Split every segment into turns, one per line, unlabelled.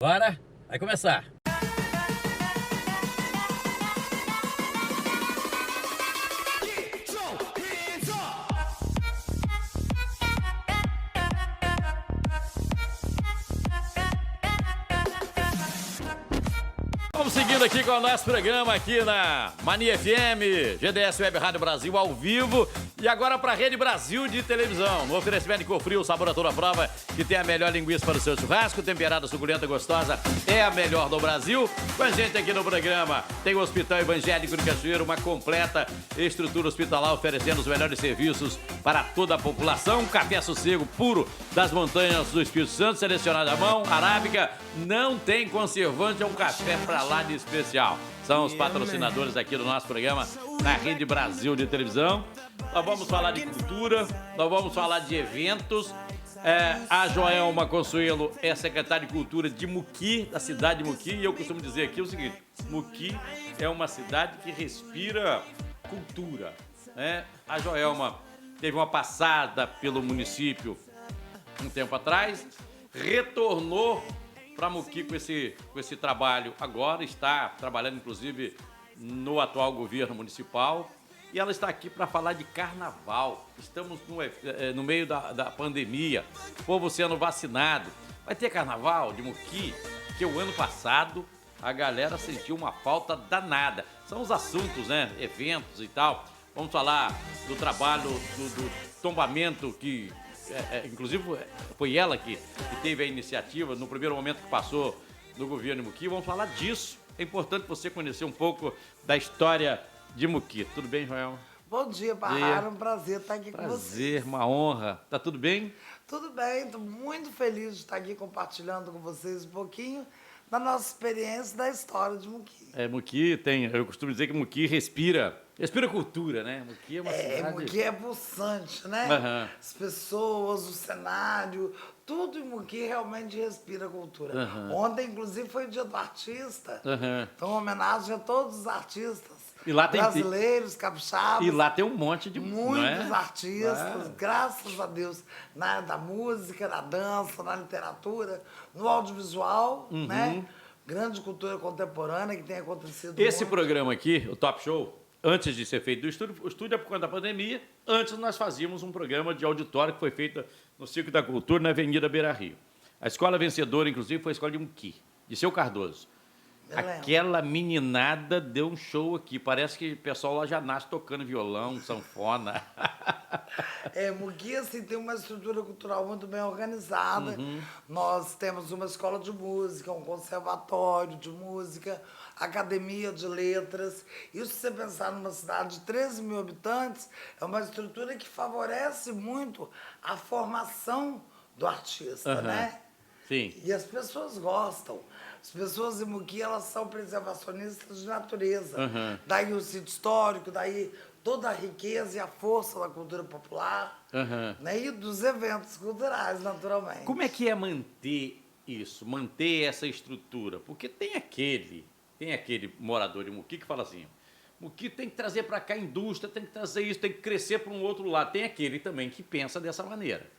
Bora, vai começar. Vamos seguindo aqui com o nosso programa aqui na Mania FM, GDS Web Rádio Brasil ao vivo e agora para a Rede Brasil de televisão. No oferecimento de Cofrio, sabor a toda prova, que tem a melhor linguiça para o seu churrasco, temperada, suculenta, gostosa, é a melhor do Brasil. Com a gente aqui no programa tem o Hospital Evangélico de Cachoeiro, uma completa estrutura hospitalar oferecendo os melhores serviços para toda a população. Café Sossego puro das montanhas do Espírito Santo, selecionado à mão, arábica, não tem conservante, é um café para lá de especial. São os patrocinadores aqui do nosso programa na Rede Brasil de televisão. Nós vamos falar de cultura, nós vamos falar de eventos. A Joelma Consuelo é secretária de Cultura de Muqui, da cidade de Muqui, e eu costumo dizer aqui o seguinte: Muqui é uma cidade que respira cultura, né? A Joelma teve uma passada pelo município um tempo atrás, retornou para Muqui com esse trabalho agora, está trabalhando inclusive no atual governo municipal, e ela está aqui para falar de carnaval. Estamos no meio da pandemia, o povo sendo vacinado. Vai ter carnaval de Muqui, que o ano passado a galera sentiu uma falta danada. São os assuntos, né? Eventos e tal. Vamos falar do trabalho, do tombamento que... inclusive foi ela que teve a iniciativa no primeiro momento que passou no governo de Muqui. Vamos falar disso. É importante você conhecer um pouco da história de Muqui. Tudo bem, Joel?
Bom dia, Barrara. Um prazer estar aqui com você.
Prazer, uma honra. Tá tudo bem?
Tudo bem, estou muito feliz de estar aqui compartilhando com vocês um pouquinho da nossa experiência da história de Muqui.
Muqui tem, eu costumo dizer que Muqui respira cultura, né? Muqui é uma cidade...
Muqui é pulsante, né?
Uhum.
As pessoas, o cenário, tudo em Muqui realmente respira cultura.
Uhum.
Ontem, inclusive, foi o Dia do Artista.
Uhum.
Então, uma homenagem a todos os artistas.
E lá tem...
brasileiros, capixabas.
E lá tem um monte de...
Muitos artistas, graças a Deus, na área da música, na dança, na literatura, no audiovisual, né? Grande cultura contemporânea que tem acontecido
Esse
muito.
programa aqui, o Top Show, antes de ser feito do estúdio, o estúdio é por conta da pandemia, antes nós fazíamos um programa de auditório que foi feito no Circo da Cultura, na Avenida Beira Rio. A escola vencedora, inclusive, foi a escola de Muqui, de Seu Cardoso. Aquela meninada deu um show aqui. Parece que o pessoal lá já nasce tocando violão, sanfona.
Muqui, assim, tem uma estrutura cultural muito bem organizada. Nós temos uma escola de música, um conservatório de música, academia de letras. Isso, se você pensar numa cidade de 13 mil habitantes, é uma estrutura que favorece muito a formação do artista, né?
Sim.
E as pessoas gostam. As pessoas em Muqui, elas são preservacionistas de natureza. Daí o sítio histórico, daí toda a riqueza e a força da cultura popular, né? E dos eventos culturais, naturalmente.
Como é que é manter isso, manter essa estrutura? Porque tem aquele morador de Muqui que fala assim: Muqui tem que trazer para cá a indústria, tem que trazer isso, tem que crescer para um outro lado. Tem aquele também que pensa dessa maneira.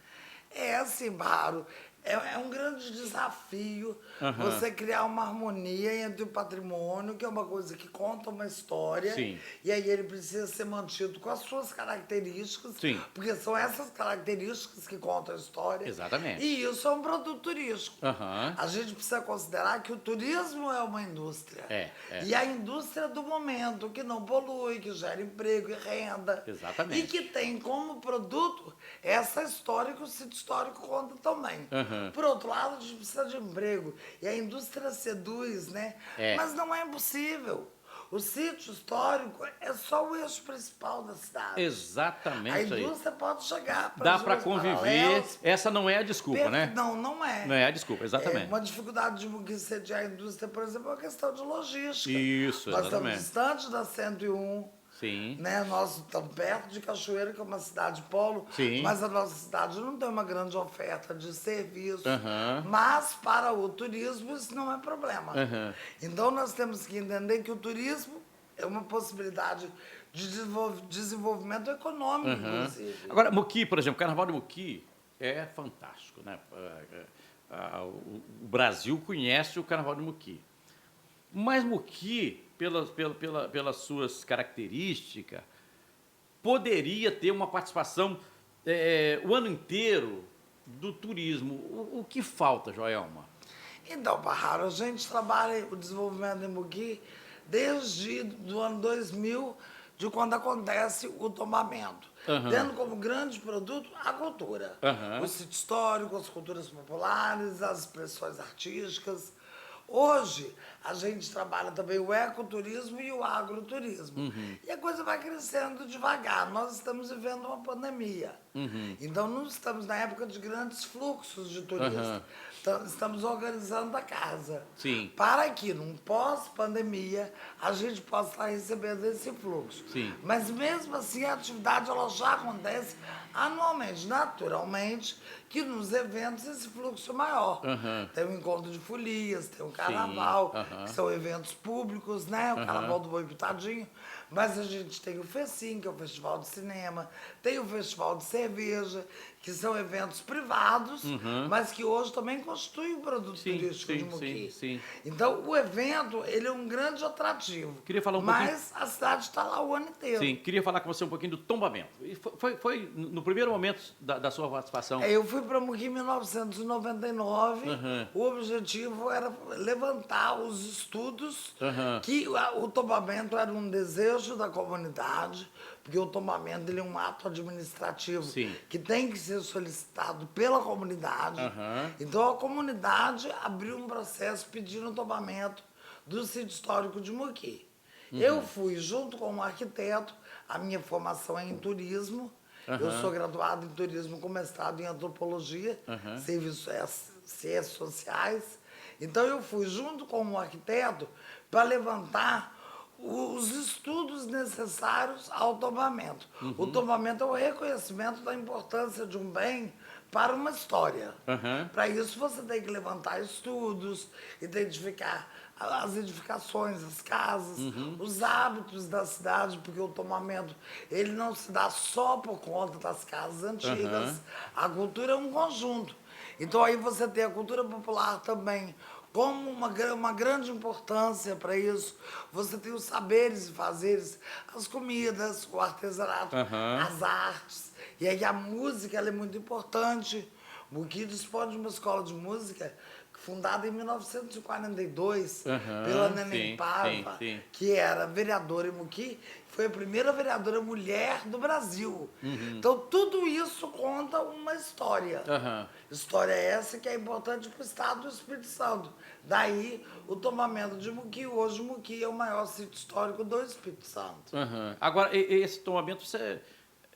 Assim, Baro, é um grande desafio você criar uma harmonia entre o patrimônio, que é uma coisa que conta uma história,
Sim.
E aí ele precisa ser mantido com as suas características,
Sim.
Porque são essas características que contam a história.
Exatamente.
E isso é um produto turístico. A gente precisa considerar que o turismo é uma indústria. E a indústria do momento, que não polui, que gera emprego e renda.
Exatamente.
E que tem como produto essa história que o sítio histórico conta também. Por outro lado, a gente precisa de emprego. E a indústria seduz, né? Mas não é impossível. O sítio histórico é só o eixo principal da cidade.
Exatamente.
A indústria pode chegar para
dá para conviver. Essa não é a desculpa, né?
Não, não é.
Não é a desculpa, exatamente.
Uma dificuldade de Muqui sediar a indústria, por exemplo, é uma questão de logística.
Isso,
Nós
exatamente.
estamos distantes da 101.
Sim.
Né? Nós estamos perto de Cachoeira, que é uma cidade polo,
Sim.
Mas a nossa cidade não tem uma grande oferta de serviço. Mas para o turismo isso não é problema. Então nós temos que entender que o turismo é uma possibilidade de desenvolvimento econômico, inclusive.
Agora, Muqui, por exemplo, o Carnaval de Muqui é fantástico, né? o Brasil conhece o Carnaval de Muqui. Mas Muqui, pelas suas características, poderia ter uma participação o ano inteiro do turismo. O que falta, Joelma?
Então, Parraro, a gente trabalha o desenvolvimento em Muqui desde do ano 2000, de quando acontece o tombamento. Tendo como grande produto a cultura. O sítio histórico, as culturas populares, as expressões artísticas. Hoje, a gente trabalha também o ecoturismo e o agroturismo. E a coisa vai crescendo devagar. Nós estamos vivendo uma pandemia. Então, não estamos na época de grandes fluxos de turistas. Então, estamos organizando a casa.
Sim.
Para que, num pós-pandemia, a gente possa estar recebendo esse fluxo.
Sim.
Mas, mesmo assim, a atividade ela já acontece anualmente, naturalmente, que nos eventos esse fluxo é maior. Tem o encontro de folias, tem o carnaval, que são eventos públicos, né? O carnaval do Boi Pitadinho. Mas a gente tem o FECIM, que é o Festival de Cinema, tem o Festival de Cerveja, que são eventos privados, mas que hoje também constituem um produto turístico de Muqui.
Sim.
Então, o evento, ele é um grande atrativo.
Queria falar um
mas a cidade está lá o ano inteiro.
Sim, queria falar com você um pouquinho do tombamento. E foi no primeiro momento da sua participação?
Eu fui para Muqui em 1999. O objetivo era levantar os estudos que o tombamento era um desejo da comunidade, porque o tombamento ele é um ato administrativo que tem que ser solicitado pela comunidade. Então, a comunidade abriu um processo pedindo o tombamento do sítio histórico de Muqui. Eu fui junto com um arquiteto, a minha formação é em turismo, eu sou graduado em turismo com mestrado em antropologia, ciências sociais. Então, eu fui junto com um arquiteto para levantar os estudos necessários ao tombamento. O tombamento é o reconhecimento da importância de um bem para uma história. Para isso, você tem que levantar estudos, identificar as edificações, as casas, os hábitos da cidade, porque o tombamento ele não se dá só por conta das casas antigas. A cultura é um conjunto. Então, aí você tem a cultura popular também, como uma grande importância para isso. Você tem os saberes e fazeres, as comidas, o artesanato, as artes. E aí a música ela é muito importante. Muqui dispõe de uma escola de música fundada em 1942 pela Neném Paiva, que era vereadora em Muqui, foi a primeira vereadora mulher do Brasil. Então, tudo isso conta uma história. História essa que é importante para o estado do Espírito Santo. Daí, o tombamento de Muqui. Hoje, Muqui é o maior sítio histórico do Espírito Santo.
Agora, esse tombamento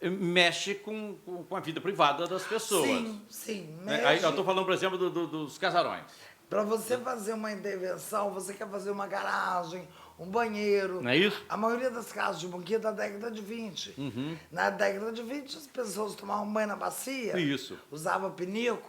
mexe com a vida privada das pessoas.
Sim.
Aí eu estou falando, por exemplo, dos casarões.
Para você fazer uma intervenção, você quer fazer uma garagem, um banheiro.
Não é isso?
A maioria das casas de Muqui é da década de 20. Na década de 20, as pessoas tomavam banho na bacia.
Isso.
Usavam pinico.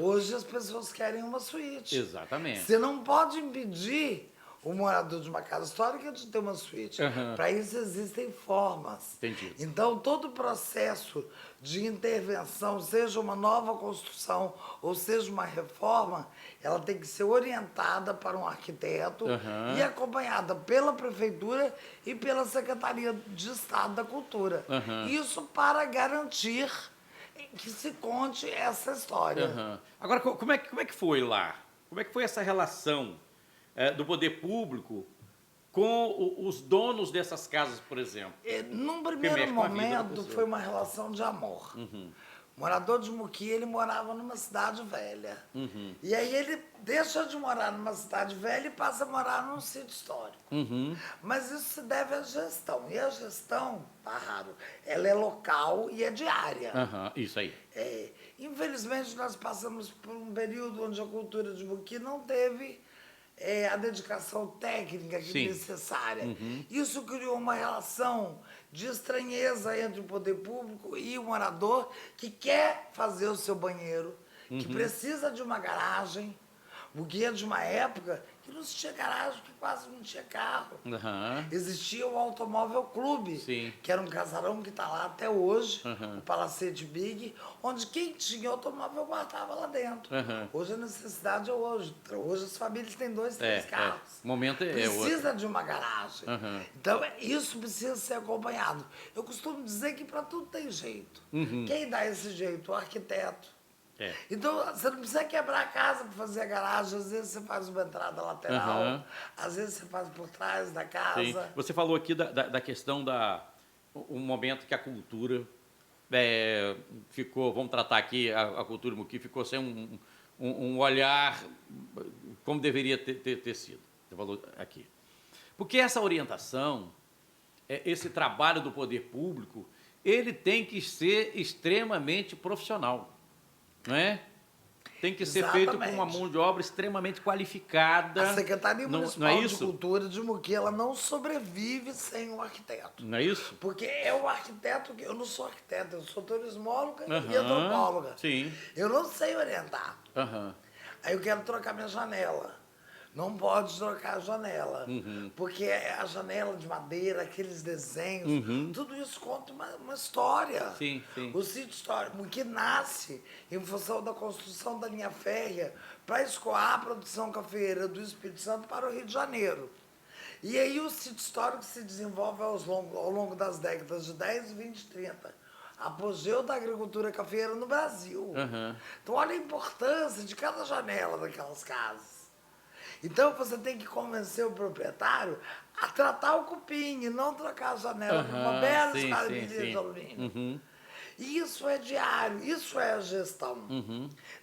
Hoje, as pessoas querem uma suíte.
Exatamente.
Você não pode impedir o morador de uma casa histórica de ter uma suíte. Para isso existem formas.
Entendi.
Então, todo o processo de intervenção, seja uma nova construção ou seja uma reforma, ela tem que ser orientada para um arquiteto e acompanhada pela Prefeitura e pela Secretaria de Estado da Cultura. Isso para garantir que se conte essa história.
Agora, como é que foi lá? Como é que foi essa relação do poder público com os donos dessas casas, por exemplo?
Num primeiro momento, foi uma relação de amor. O morador de Muqui, ele morava numa cidade velha. E aí ele deixa de morar numa cidade velha e passa a morar num sítio histórico. Mas isso se deve à gestão. E a gestão, tá raro, ela é local e é diária.
Isso aí.
Infelizmente, nós passamos por um período onde a cultura de Muqui não teve a dedicação técnica que necessária. Isso criou uma relação de estranheza entre o poder público e o morador que quer fazer o seu banheiro, que precisa de uma garagem, Muqui é de uma época que não tinha garagem, que quase não tinha carro.
Aham.
Existia o Automóvel Clube,
Sim.
que era um casarão que está lá até hoje,
Uhum.
o Palacete Big, onde quem tinha automóvel guardava lá dentro.
Uhum.
Hoje a necessidade é hoje. Hoje as famílias têm 2, 3 carros.
O momento é outro.
Precisa de uma garagem.
Uhum.
Então, isso precisa ser acompanhado. Eu costumo dizer que para tudo tem jeito. Quem dá esse jeito? O arquiteto.
É.
Então, você não precisa quebrar a casa para fazer a garagem. Às vezes você faz uma entrada lateral,
Uhum.
às vezes você faz por trás da casa.
Sim. Você falou aqui da questão o momento que a cultura ficou, vamos tratar aqui a cultura Muqui, ficou sem um olhar como deveria ter sido. Você falou aqui. Porque essa orientação, esse trabalho do poder público, ele tem que ser extremamente profissional, não é? Tem que ser feito com uma mão de obra extremamente qualificada.
A Secretaria Municipal
não é
de
isso?
Cultura de Muqui, ela não sobrevive sem o arquiteto.
Não é isso?
Porque é o arquiteto que... Eu não sou arquiteto, eu sou turismóloga e
Aham,
antropóloga.
sim.
Eu não sei orientar.
Aham.
Aí eu quero trocar minha janela. Não pode trocar a janela. Porque a janela de madeira, aqueles desenhos, tudo isso conta uma história.
Sim, sim.
O sítio histórico, que nasce em função da construção da linha férrea para escoar a produção cafeeira do Espírito Santo para o Rio de Janeiro. E aí o sítio histórico se desenvolve ao longo das décadas de 10, 20, 30. Apogeu da agricultura cafeeira no Brasil.
Uhum.
Então, olha a importância de cada janela daquelas casas. Então, você tem que convencer o proprietário a tratar o cupim e não trocar a janela por uma bela escadilha de alumínio. E isso é diário, isso é a gestão.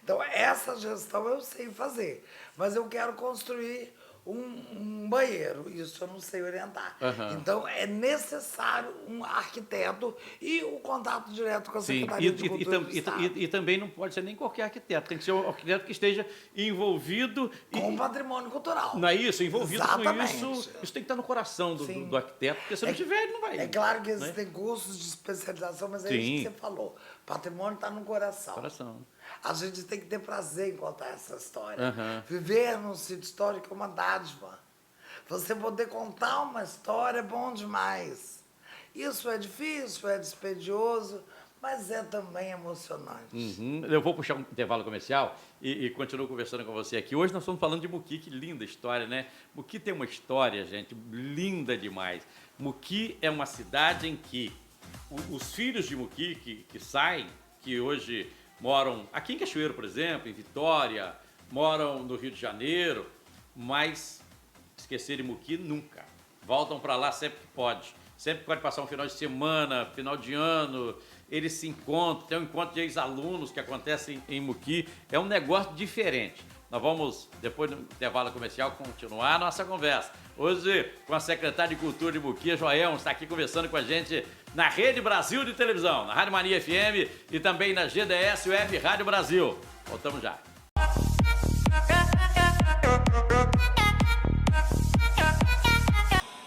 Então, essa gestão eu sei fazer, mas eu quero construir um banheiro, isso eu não sei orientar. Então, é necessário um arquiteto e o contato direto com a Secretaria de Cultura do Estado.
E também não pode ser nem qualquer arquiteto, tem que ser um arquiteto que esteja envolvido...
Com o patrimônio cultural.
Não é isso? Envolvido
Exatamente.
com isso. Isso tem que estar no coração do arquiteto, porque se não tiver, ele não vai...
É claro que existem cursos de especialização, mas é isso que você falou. Patrimônio está no coração. A gente tem que ter prazer em contar essa história. Viver num sítio histórico é uma dádiva. Você poder contar uma história é bom demais. Isso é difícil, é dispendioso, mas é também emocionante.
Eu vou puxar um intervalo comercial e continuo conversando com você aqui. Hoje nós estamos falando de Muqui, que linda história, né? Muqui tem uma história, gente, linda demais. Muqui é uma cidade em que os filhos de Muqui que saem, que hoje moram aqui em Cachoeiro, por exemplo, em Vitória, moram no Rio de Janeiro, mas esquecer de Muqui nunca. Voltam para lá sempre que pode. Sempre que pode passar um final de semana, final de ano, eles se encontram, tem um encontro de ex-alunos que acontece em Muqui. É um negócio diferente. Nós vamos, depois do intervalo comercial, continuar a nossa conversa. Hoje, com a secretária de Cultura de Muqui, a Joelma, está aqui conversando com a gente na Rede Brasil de Televisão, na Rádio Mania FM e também na GDS Web Rádio Brasil. Voltamos já.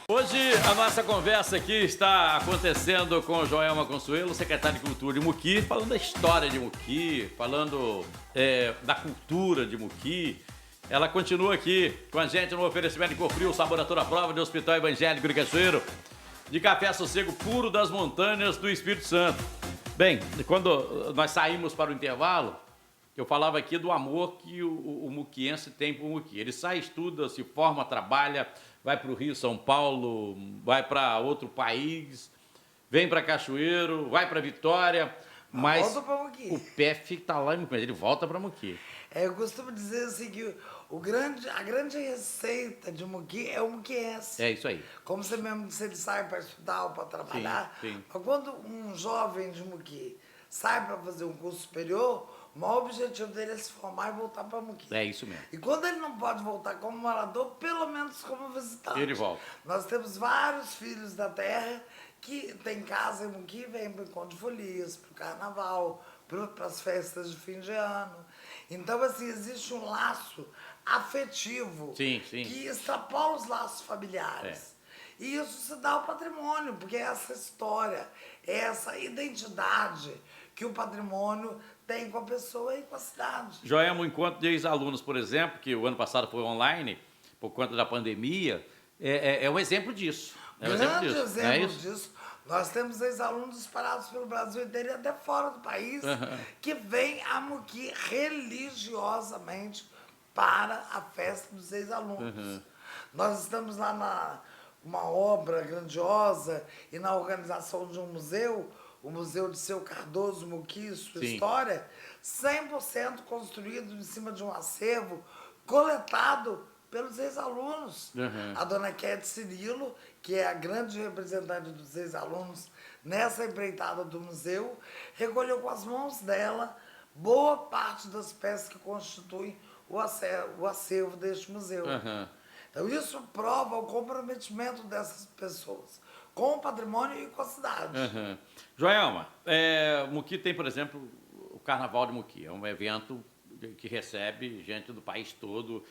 Hoje a nossa conversa aqui está acontecendo com Joelma Consuelo, secretária de Cultura de Muqui, falando da história de Muqui, falando da cultura de Muqui. Ela continua aqui com a gente no oferecimento de Cofrio, sabor a toda prova, de Hospital Evangélico de Cachoeiro, de café sossego puro das montanhas do Espírito Santo. Bem, quando nós saímos para o intervalo, eu falava aqui do amor que o muquiense tem por Muqui. Ele sai, estuda, se forma, trabalha, vai para o Rio, São Paulo, vai para outro país, vem para Cachoeiro, vai para Vitória, mas o pé está lá em Muqui, ele volta para Muqui.
Eu costumo dizer assim que a grande receita de Muqui é o muquiense.
É isso aí.
Como você mesmo disse, ele sai para estudar ou para trabalhar.
Sim.
Mas quando um jovem de Muqui sai para fazer um curso superior, o maior objetivo dele é se formar e voltar para Muqui.
É isso mesmo.
E quando ele não pode voltar como morador, pelo menos como visitante.
Ele volta.
Nós temos vários filhos da terra que têm casa em Muqui e vêm para o encontro de folias, para o carnaval, para as festas de fim de ano. Então, assim, existe um laço afetivo que extrapola os laços familiares. E isso se dá ao patrimônio, porque é essa história, é essa identidade que o patrimônio tem com a pessoa e com a cidade.
Joelma, o encontro de ex-alunos, por exemplo, que o ano passado foi online, por conta da pandemia, é um exemplo disso.
Grande exemplo disso. Nós temos ex-alunos espalhados pelo Brasil inteiro e até fora do país, que vêm a Muqui religiosamente para a festa dos ex-alunos. Nós estamos lá uma obra grandiosa e na organização de um museu, o Museu de Seu Cardoso Muqui, sua história, 100% construído em cima de um acervo coletado pelos ex-alunos. A dona Kete Cirilo, que é a grande representante dos ex-alunos nessa empreitada do museu, recolheu com as mãos dela boa parte das peças que constituem o acervo deste museu. Então, isso prova o comprometimento dessas pessoas com o patrimônio e com a cidade.
Joelma, Muqui tem, por exemplo, o Carnaval de Muqui. É um evento que recebe gente do país todo.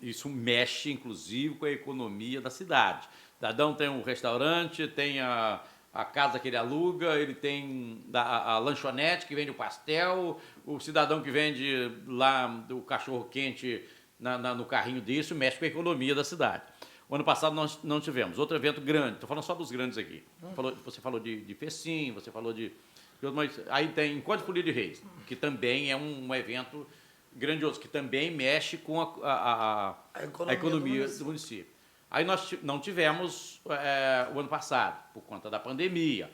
Isso mexe, inclusive, com a economia da cidade. O cidadão tem um restaurante, tem a casa que ele aluga, ele tem a lanchonete que vende o pastel, o cidadão que vende lá do cachorro-quente no carrinho disso, mexe com a economia da cidade. O ano passado nós não tivemos. Outro evento grande, estou falando só dos grandes aqui. Você falou de Fecim, você falou de... Mas aí tem Encontro de Folia de Reis, que também é um evento grandioso, que também mexe com a economia do município. Aí nós não tivemos o ano passado, por conta da pandemia.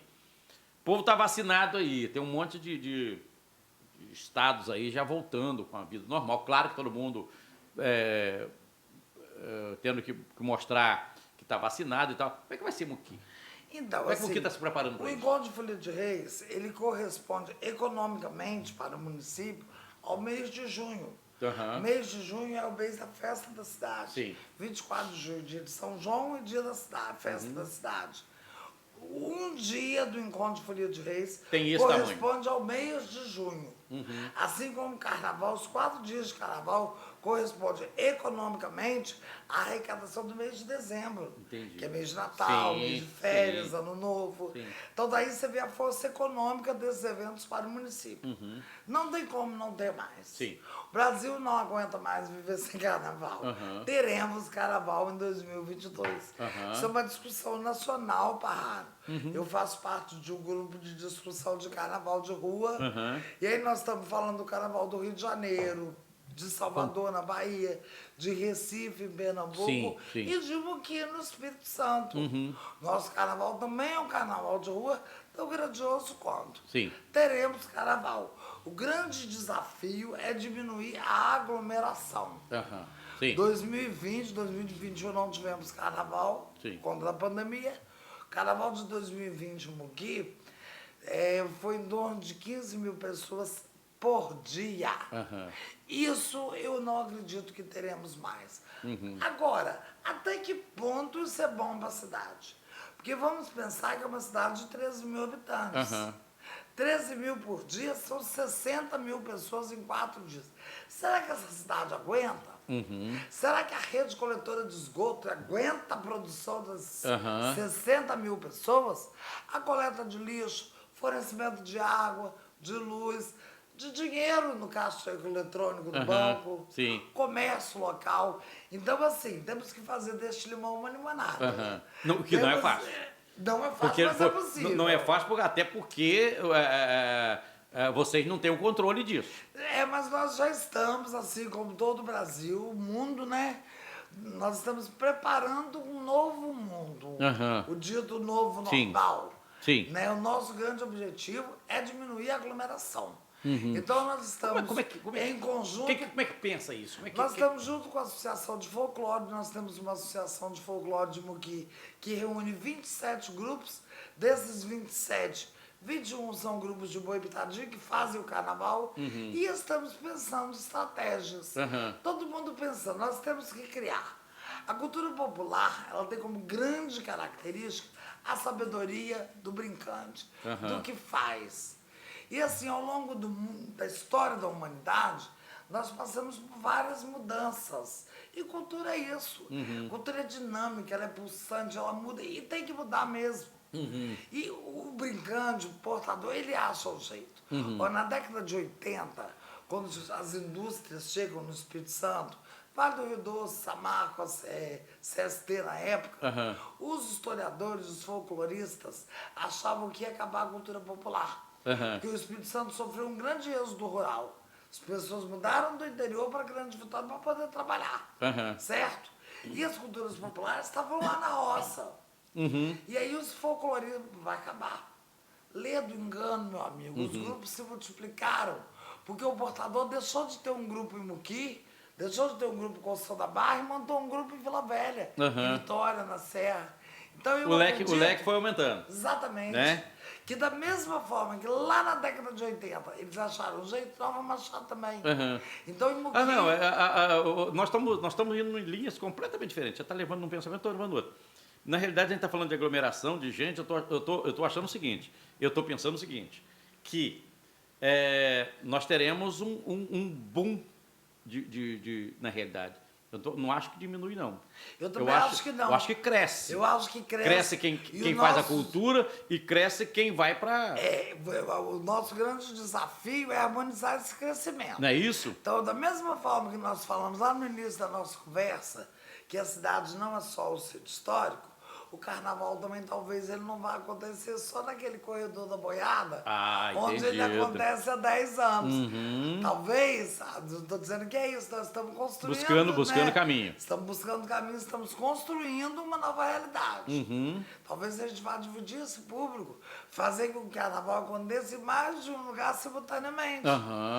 O povo está vacinado aí, tem um monte de estados aí já voltando com a vida normal. Claro que todo mundo tendo que mostrar que está vacinado e tal. Como é que vai ser Muqui?
Então,
como é que o Muqui está se preparando para isso?
O Encontro de Folia de Reis, ele corresponde economicamente para o município ao mês de junho. Mês de junho é o mês da festa da cidade.
Sim.
24 de junho, dia de São João e dia da cidade, festa da cidade. Um dia do Encontro de Folia de Reis corresponde ao mês de junho. Assim como o Carnaval, os 4 dias de Carnaval correspondem economicamente à arrecadação do mês de dezembro.
Entendi.
Que é mês de Natal, mês de férias, Ano Novo. Então daí você vê a força econômica desses eventos para o município. Não tem como não ter mais. O Brasil não aguenta mais viver sem Carnaval. Teremos Carnaval em 2022. Isso é uma discussão nacional, Parraro. Eu faço parte de um grupo de discussão de Carnaval de rua. E aí nós estamos falando do Carnaval do Rio de Janeiro, de Salvador, na Bahia, de Recife, em Pernambuco, e de Muqui, no Espírito Santo. Nosso carnaval também é um carnaval de rua tão grandioso quanto. Teremos carnaval. O grande desafio é diminuir a aglomeração. 2020, 2021 não tivemos carnaval, por conta da pandemia. Carnaval de 2020 em Muqui foi em torno de 15 mil pessoas por dia. Isso eu não acredito que teremos mais. Agora, até que ponto isso é bom para a cidade? Porque vamos pensar que é uma cidade de 13 mil habitantes. 13 mil por dia são 60 mil pessoas em 4 dias. Será que essa cidade aguenta? Será que a rede coletora de esgoto aguenta a produção das 60 mil pessoas? A coleta de lixo, fornecimento de água, de luz, de dinheiro no caixa eletrônico do banco, comércio local. Então, assim, temos que fazer deste limão uma limonada.
O que não é fácil.
Não é fácil, mas é possível.
Não é fácil, até porque vocês não têm o controle disso.
Mas nós já estamos, assim como todo o Brasil, o mundo, né? Nós estamos preparando um novo mundo, o dito novo normal. Né? O nosso grande objetivo é diminuir a aglomeração. Então nós estamos em conjunto.
Como é que pensa isso?
Nós estamos junto com a Associação de Folclore, nós temos uma Associação de Folclore de Muqui que reúne 27 grupos. Desses 27, 21 são grupos de boi pitadinho que fazem o carnaval e estamos pensando em estratégias. Todo mundo pensando, nós temos que criar. A cultura popular, ela tem como grande característica a sabedoria do brincante, do que faz. E assim, ao longo da história da humanidade, nós passamos por várias mudanças. E cultura é isso. Cultura é dinâmica, ela é pulsante, ela muda. E tem que mudar mesmo. E o brincante, o portador, ele acha o jeito. Ó, na década de 80, quando as indústrias chegam no Espírito Santo, Vale do Rio Doce, Samarco, CST na época, os historiadores, os folcloristas, achavam que ia acabar a cultura popular. Porque o Espírito Santo sofreu um grande êxodo rural. As pessoas mudaram do interior para Grande Vitória para poder trabalhar, certo? E as culturas populares estavam lá na roça. E aí os folcloristas vai acabar. Lê do engano, meu amigo. Os grupos se multiplicaram. Porque o portador deixou de ter um grupo em Muqui, deixou de ter um grupo em Conceição da Barra e montou um grupo em Vila Velha, em Vitória, na Serra. Então,
o leque foi aumentando.
Exatamente.
Né?
Que da mesma forma que lá na década de 80 eles acharam um jeito, nós vamos achar também. Então, em Muqui...
nós estamos indo em linhas completamente diferentes. Você está levando um pensamento, estou levando outro. Na realidade, a gente está falando de aglomeração, de gente, eu tô achando o seguinte, eu estou pensando o seguinte, que nós teremos um boom na realidade. Não acho que diminui, não.
Eu também acho que não.
Eu acho que cresce.
Eu acho que cresce.
Cresce quem faz a cultura e cresce quem vai para...
O nosso grande desafio é harmonizar esse crescimento.
Não é isso?
Então, da mesma forma que nós falamos lá no início da nossa conversa, que a cidade não é só o sítio histórico, o carnaval também talvez ele não vá acontecer só naquele corredor da boiada, onde ele acontece há 10 anos. Talvez, não estou dizendo que é isso, nós estamos construindo...
Buscando caminho.
Estamos buscando caminho, estamos construindo uma nova realidade. Talvez a gente vá dividir esse público, fazer com que o carnaval aconteça em mais de um lugar simultaneamente.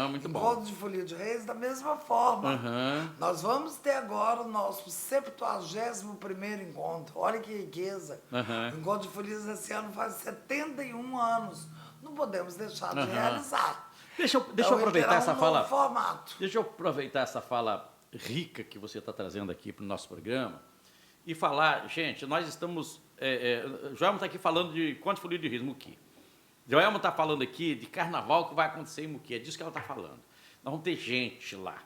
Muito bom.
Encontro de Folia de Reis, da mesma forma. Nós vamos ter agora o nosso 71º encontro. Olha que riqueza. O Encontro de Folias esse ano faz 71 anos. Não podemos deixar de realizar.
Deixa eu aproveitar essa fala.
Formato.
Deixa eu aproveitar essa fala rica que você está trazendo aqui para o nosso programa e falar, gente, nós estamos... Joelma está aqui falando de Encontro de Folia de Reis, Muqui. Joelma está falando aqui de carnaval que vai acontecer em Muqui. É disso que ela está falando. Nós vamos ter gente lá.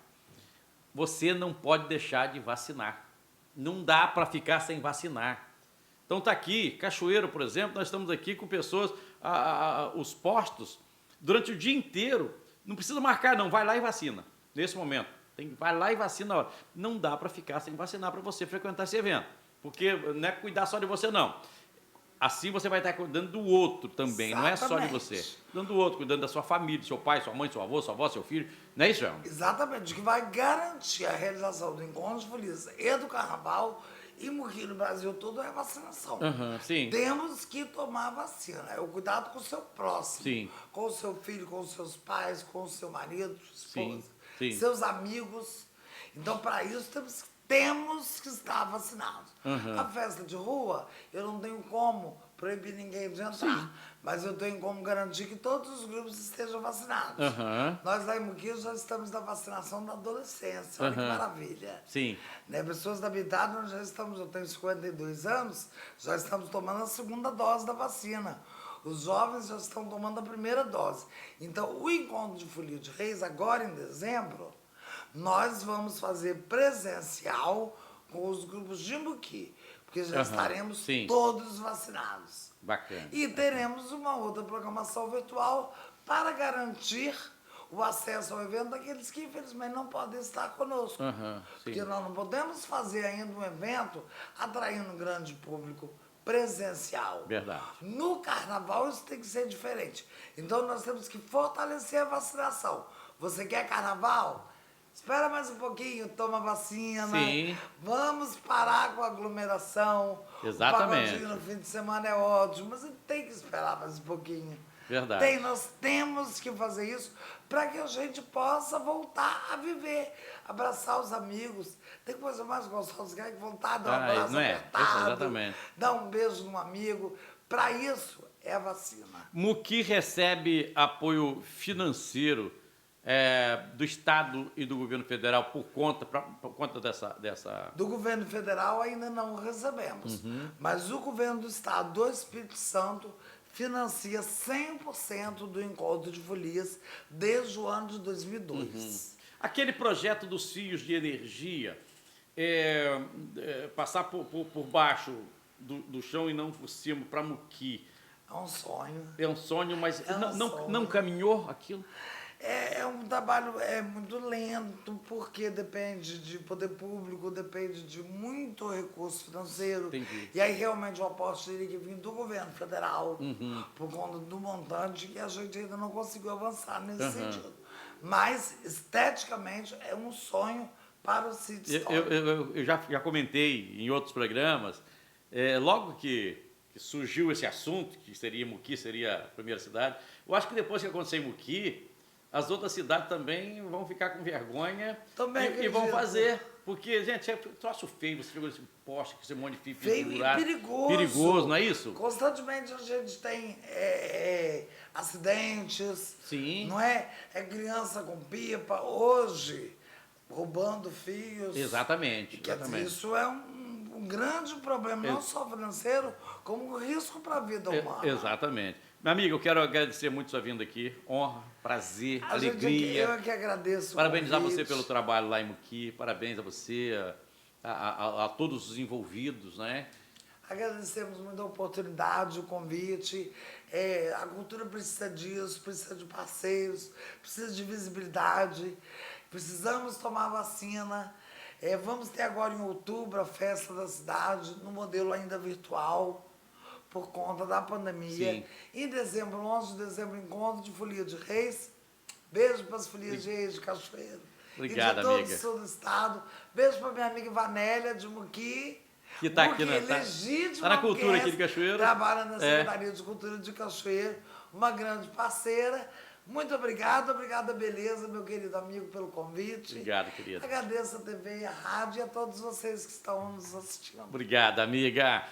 Você não pode deixar de vacinar. Não dá para ficar sem vacinar. Então está aqui, Cachoeiro, por exemplo, nós estamos aqui com pessoas, os postos, durante o dia inteiro, não precisa marcar não, vai lá e vacina, nesse momento. Vai lá e vacina na hora. Não dá para ficar sem vacinar para você frequentar esse evento, porque não é cuidar só de você não. Assim você vai estar cuidando do outro também, não é só de você. Cuidando do outro, cuidando da sua família, do seu pai, sua mãe, seu avô, sua avó, seu filho, não é isso, João?
Exatamente, que vai garantir a realização do Encontro de Folias e do Carnaval. E Muqui no Brasil todo é vacinação.
Sim.
Temos que tomar vacina. É o cuidado com o seu próximo.
Sim.
Com o seu filho, com os seus pais, com o seu marido, sua esposa,
Sim.
seus amigos. Então, para isso, temos que estar vacinados. A festa de rua, eu não tenho como proibir ninguém de entrar. Mas eu tenho como garantir que todos os grupos estejam vacinados. Nós lá em Muqui já estamos na vacinação da adolescência. Olha que maravilha.
Sim.
Né? Pessoas da minha idade, nós já estamos, eu tenho 52 anos, já estamos tomando a segunda dose da vacina. Os jovens já estão tomando a primeira dose. Então, o Encontro de Folia de Reis, agora em dezembro, nós vamos fazer presencial com os grupos de Muqui, porque já estaremos todos vacinados.
Bacana.
E teremos uma outra programação virtual para garantir o acesso ao evento daqueles que, infelizmente, não podem estar conosco. Porque nós não podemos fazer ainda um evento atraindo um grande público presencial.
Verdade.
No carnaval isso tem que ser diferente. Então nós temos que fortalecer a vacinação. Você quer carnaval? Espera mais um pouquinho, toma vacina.
Sim.
Vamos parar com a aglomeração.
Exatamente.
O pagodinho no fim de semana é ótimo, mas tem que esperar mais um pouquinho.
Verdade.
Nós temos que fazer isso para que a gente possa voltar a viver, abraçar os amigos. Tem coisa mais gostosa que vontade de dar um abraço apertado,
exatamente.
dar um beijo num amigo. Para isso é a vacina.
Muqui recebe apoio financeiro do Estado e do governo federal por conta dessa...
Do governo federal ainda não recebemos, mas o governo do Estado do Espírito Santo financia 100% do Encontro de Folias desde o ano de 2002.
Aquele projeto dos fios de energia, passar por baixo do chão e não por cima para Muqui.
É um sonho.
É um sonho, mas
É um sonho.
não caminhou aquilo?
É um trabalho muito lento, porque depende de poder público, depende de muito recurso financeiro.
Entendi.
E aí realmente o aporte teria que vir do governo federal,
Uhum.
por conta do montante, e a gente ainda não conseguiu avançar nesse sentido. Mas, esteticamente, é um sonho para o sítio histórico.
Eu já comentei em outros programas, logo que surgiu esse assunto, que seria Muqui, seria a primeira cidade, eu acho que depois que acontecer em Muqui, as outras cidades também vão ficar com vergonha e vão fazer. Porque, gente, é troço feio, você pegou esse poste, esse monte de fio
Feio e perigoso.
Perigoso, não é isso?
Constantemente a gente tem acidentes.
Sim.
Não é? É criança com pipa. Hoje, roubando fios.
Exatamente.
Quer dizer,
Exatamente.
isso é um grande problema, não só financeiro, como um risco para a vida humana.
Exatamente. Minha amiga, eu quero agradecer muito sua vinda aqui. Honra, prazer, alegria.
Eu é que agradeço o
Parabenizar
convite.
você pelo trabalho lá em Muqui. Parabéns a você, a todos os envolvidos, né?
Agradecemos muito a oportunidade, o convite. A cultura precisa disso, precisa de parceiros, precisa de visibilidade. Precisamos tomar vacina. Vamos ter agora em outubro a festa da cidade, no modelo ainda virtual, por conta da pandemia.
Sim.
Em dezembro, 11 de dezembro, encontro de Folia de Reis. Beijo para as Folias de Reis de Cachoeiro.
Obrigado,
e de todo
amiga.
o sul do estado. Beijo para minha amiga Vanélia de Muqui.
Que está aqui
legítima,
tá na cultura aqui de Cachoeiro.
Trabalha na Secretaria de Cultura de Cachoeiro, uma grande parceira. Muito obrigada, beleza, meu querido amigo, pelo convite.
Obrigado, querida.
Agradeço a TV e a rádio e a todos vocês que estão nos assistindo.
Obrigado, amiga.